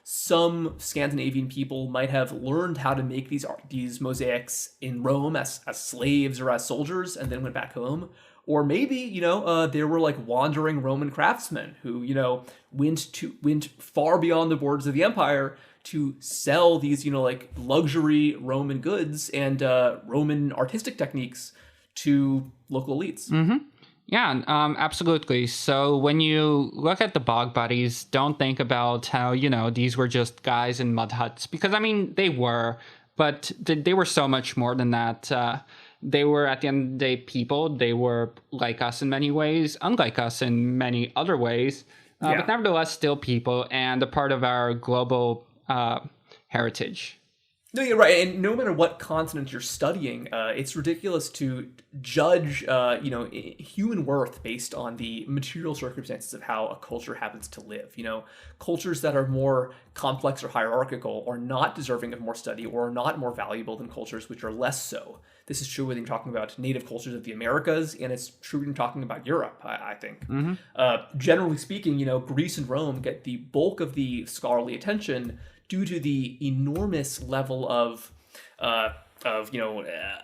some Scandinavian people might have learned how to make these mosaics in Rome as slaves or as soldiers and then went back home. Or maybe, there were like wandering Roman craftsmen who, went far beyond the borders of the empire to sell these, luxury Roman goods and Roman artistic techniques to local elites. Mm-hmm. Yeah, absolutely. So when you look at the bog bodies, don't think about how, these were just guys in mud huts. Because, they were, but they were so much more than that. They were, at the end of the day, people. They were like us in many ways, unlike us in many other ways. But nevertheless, still people and a part of our global heritage. No, you're right. And no matter what continent you're studying, it's ridiculous to judge, human worth based on the material circumstances of how a culture happens to live. Cultures that are more complex or hierarchical are not deserving of more study or are not more valuable than cultures which are less so. This is true when you're talking about native cultures of the Americas, and it's true when you're talking about Europe, I think. Mm-hmm. Generally speaking, Greece and Rome get the bulk of the scholarly attention due to the enormous level of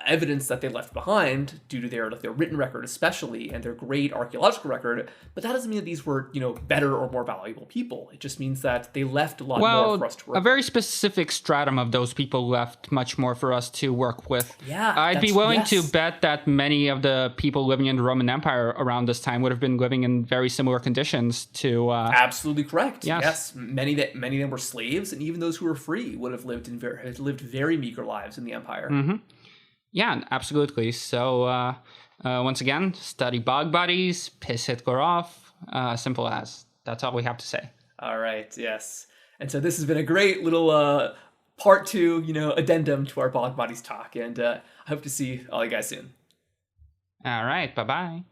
evidence that they left behind, due to their written record especially, and their great archaeological record. But that doesn't mean that these were, better or more valuable people. It just means that they left a lot more for us to work with. A very specific stratum of those people left much more for us to work with. Yeah, I'd be willing to bet that many of the people living in the Roman Empire around this time would have been living in very similar conditions to... Absolutely correct. Yes. Many of them were slaves, and even those who were free would have lived very meager lives in the empire. Mm-hmm. Yeah, absolutely. So once again, study bog bodies, piss Hitler off. Simple as. That's all we have to say. All right, yes. And so this has been a great little part 2, addendum to our bog bodies talk. And I hope to see all you guys soon. All right, bye-bye.